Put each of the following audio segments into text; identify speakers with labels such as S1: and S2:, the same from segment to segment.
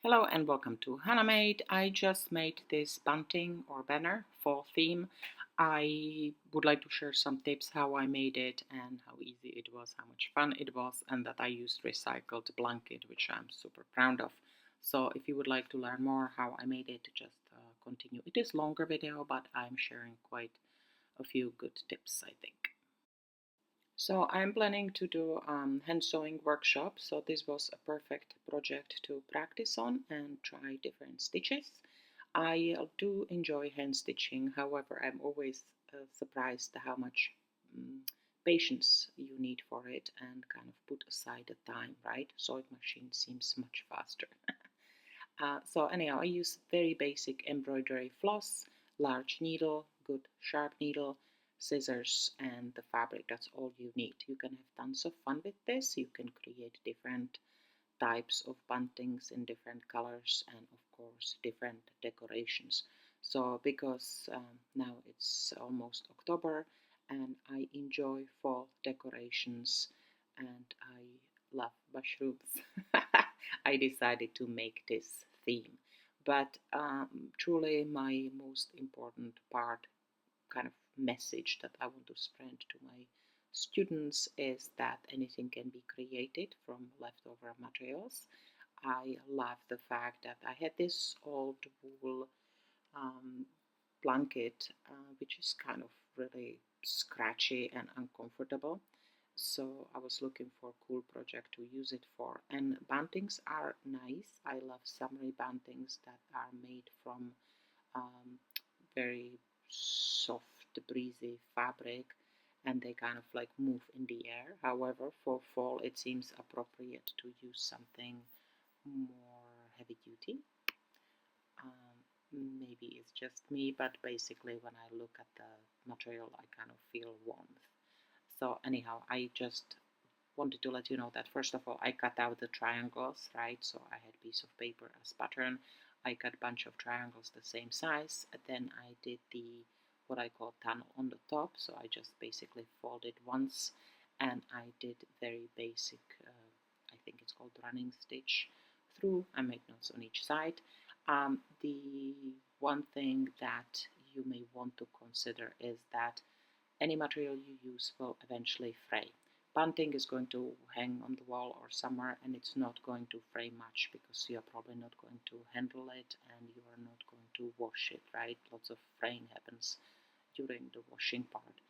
S1: Hello and welcome to Made. I just made this bunting or banner fall theme. I would like to share some tips how I made it and how easy it was, how much fun it was, and that I used recycled blanket, which I'm super proud of. So if you would like to learn more how I made it, just continue. It is longer video, but I'm sharing quite a few good tips, I think. So I'm planning to do hand sewing workshop. So this was a perfect project to practice on and try different stitches. I do enjoy hand stitching. However, I'm always surprised how much patience you need for it and kind of put aside the time, right? Sewing machine seems much faster. So anyhow, I use very basic embroidery floss, large needle, good sharp needle, scissors, and the fabric. That's all you need. You can have tons of fun with this. You can create different types of buntings in different colors and of course different decorations. So because now it's almost October and I enjoy fall decorations and I love mushrooms, I decided to make this theme. But truly my most important part, kind of message that I want to spread to my students is that anything can be created from leftover materials. I love the fact that I had this old wool um, blanket, which is kind of really scratchy and uncomfortable. So I was looking for a cool project to use it for. And bantings are nice. I love summery bantings that are made from um, very soft, breezy fabric and they kind of like move in the air. However, for fall, it seems appropriate to use something more heavy duty. Maybe it's just me, but basically, when I look at the material, I kind of feel warmth. So, anyhow, I just wanted to let you know that first of all, I cut out the triangles, right? So, I had a piece of paper as pattern. I cut a bunch of triangles the same size. Then I did the what I call tunnel on the top. So, I just basically folded once and I did very basic, I think it's called running stitch through. I made notes on each side. The one thing that you may want to consider is that any material you use will eventually fray. Bunting is going to hang on the wall or somewhere and it's not going to fray much because you are probably not going to handle it and you are not going to wash it, right? Lots of fraying happens during the washing part.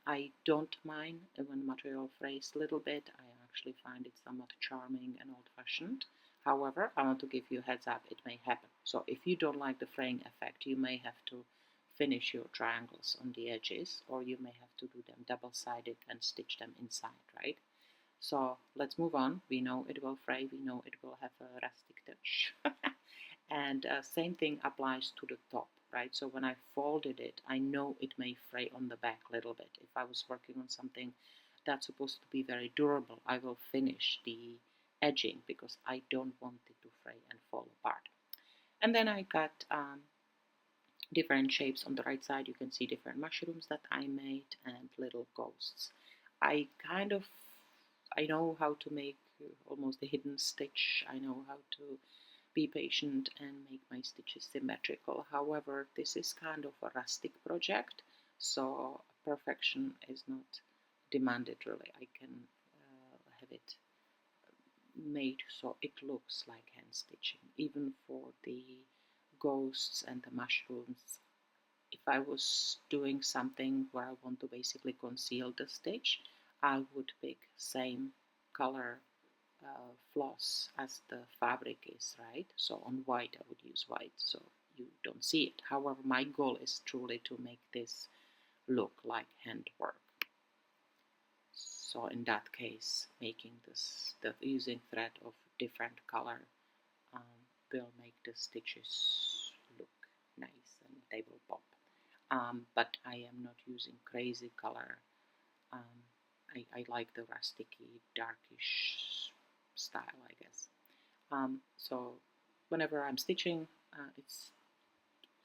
S1: I don't mind when material frays a little bit. I actually find it somewhat charming and old-fashioned. However, I want to give you a heads up, it may happen. So if you don't like the fraying effect, you may have to finish your triangles on the edges, or you may have to do them double-sided and stitch them inside, right? So let's move on. We know it will fray, we know it will have a rustic touch. And same thing applies to the top, right? So when I folded it, I know it may fray on the back a little bit. If I was working on something that's supposed to be very durable, I will finish the edging because I don't want it to fray and fall apart. And then I got different shapes on the right side. You can see different mushrooms that I made and little ghosts. I know how to make almost a hidden stitch. I know how to be patient and make my stitches symmetrical. However, this is kind of a rustic project, so perfection is not demanded really. I can have it made so it looks like hand stitching. Even for the ghosts and the mushrooms, if I was doing something where I want to basically conceal the stitch, I would pick same color floss as the fabric is, right? So on white I would use white so you don't see it. However, my goal is truly to make this look like handwork. So in that case, making using thread of different color will make the stitches look nice and they will pop. But I am not using crazy color. Um, I like the rusticy, darkish style, I guess. So whenever I'm stitching, it's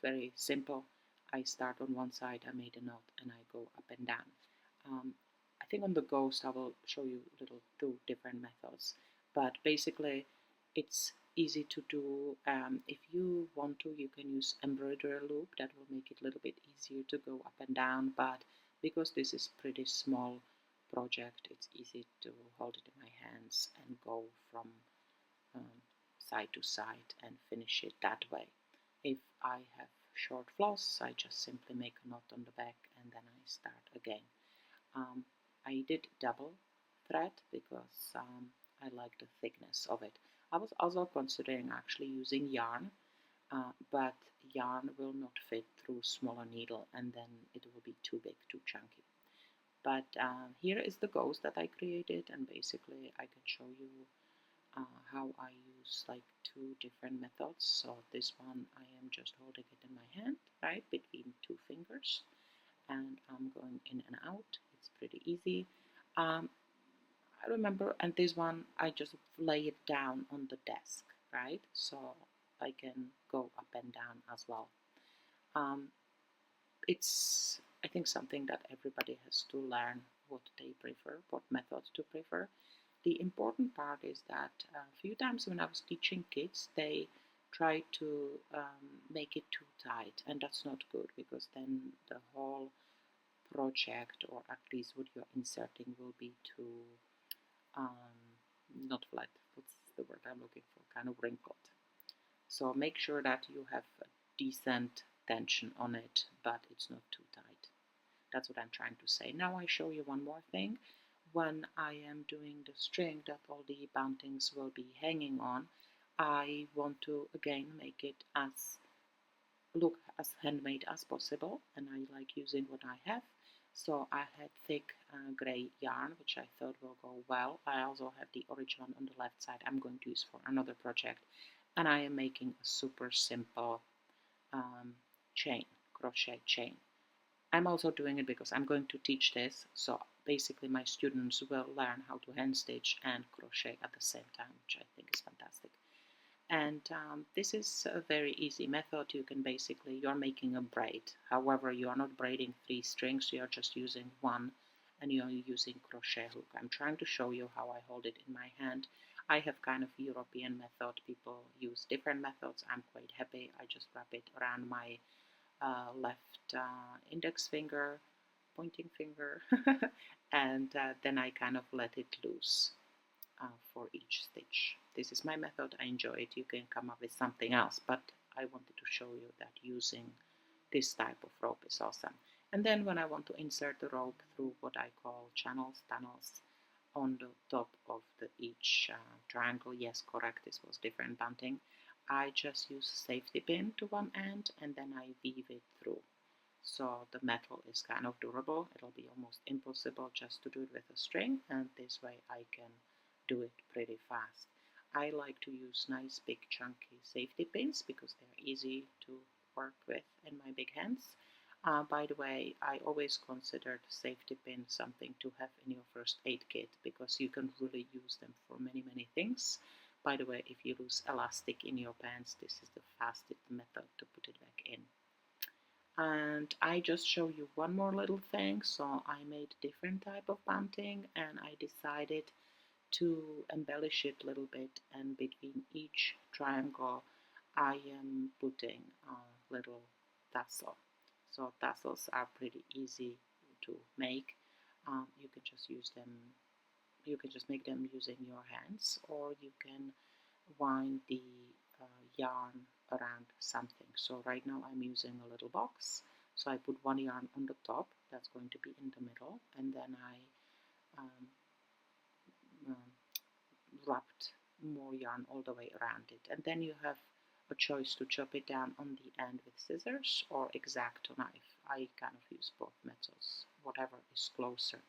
S1: very simple. I start on one side, I made a knot, and I go up and down. I think on the ghost I will show you little two different methods, but basically it's easy to do. If you want to, you can use embroidery loop. That will make it a little bit easier to go up and down, but because this is pretty small project, it's easy to hold it in my hands and go from um, side to side and finish it that way. If I have short floss, I just simply make a knot on the back and then I start again. I did double thread because I like the thickness of it. I was also considering actually using yarn, but yarn will not fit through smaller needle and then it will be too big, too chunky. But here is the ghost that I created, and basically I can show you how I use like two different methods. So this one I am just holding it in my hand, right, between two fingers, and I'm going in and out. It's pretty easy. Um, I remember, and this one I just lay it down on the desk, right, so I can go up and down as well. Um, it's, I think, something that everybody has to learn what they prefer, what method to prefer. The important part is that a few times when I was teaching kids, they try to make it too tight, and that's not good because then the whole project, or at least what you're inserting, will be too not flat. What's the word I'm looking for? Kind of wrinkled. So make sure that you have a decent tension on it, but it's not too tight. That's what I'm trying to say. Now I show you one more thing. When I am doing the string that all the buntings will be hanging on, I want to again make it as look as handmade as possible, and I like using what I have. So I had thick gray yarn, which I thought will go well. I also have the original on the left side I'm going to use for another project, and I am making a super simple chain, crochet chain. I'm also doing it because I'm going to teach this, so basically my students will learn how to hand stitch and crochet at the same time, which I think is fantastic. And this is a very easy method. You can basically, you're making a braid. However, you are not braiding 3 strings, you are just using one, and you're using crochet hook. I'm trying to show you how I hold it in my hand. I have kind of European method. People use different methods. I'm quite happy. I just wrap it around my left index finger, pointing finger, and then I kind of let it loose for each stitch. This is my method. I enjoy it. You can come up with something else, but I wanted to show you that using this type of rope is awesome. And then when I want to insert the rope through what I call channels, tunnels, on the top of each triangle, yes, correct, this was different bunting, I just use a safety pin to one end and then I weave it through. So the metal is kind of durable. It'll be almost impossible just to do it with a string, and this way I can do it pretty fast. I like to use nice big chunky safety pins because they're easy to work with in my big hands. By the way, I always considered safety pins something to have in your first aid kit because you can really use them for many things. By the way, if you lose elastic in your pants, this is the fastest method to put it back in. And I just show you one more little thing. So I made different type of bunting and I decided to embellish it a little bit, and between each triangle I am putting a little tassel. So tassels are pretty easy to make. You can just use them, you can just make them using your hands, or you can wind the yarn around something. So right now I'm using a little box. So I put one yarn on the top, that's going to be in the middle, and then I um, wrapped more yarn all the way around it. And then you have a choice to chop it down on the end with scissors or X-Acto knife. I kind of use both methods, whatever is closer.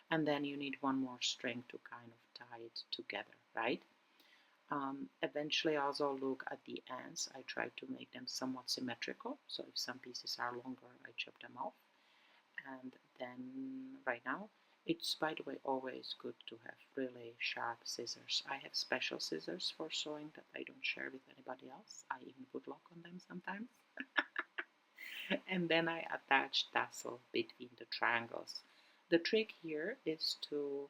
S1: And then you need one more string to kind of tie it together, right? Eventually also look at the ends. I try to make them somewhat symmetrical. So if some pieces are longer, I chop them off. And then right now, it's, by the way, always good to have really sharp scissors. I have special scissors for sewing that I don't share with anybody else. I even put lock on them sometimes. And then I attach tassel between the triangles. The trick here is to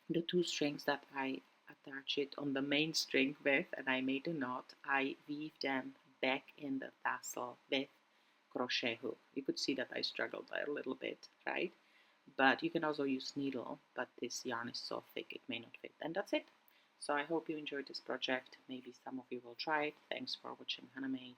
S1: the two strings that I attach it on the main string with, and I made a knot, I weave them back in the tassel with crochet hook. You could see that I struggled a little bit, right? But you can also use needle, but this yarn is so thick it may not fit. And that's it. So I hope you enjoyed this project. Maybe some of you will try it. Thanks for watching Hannah Made.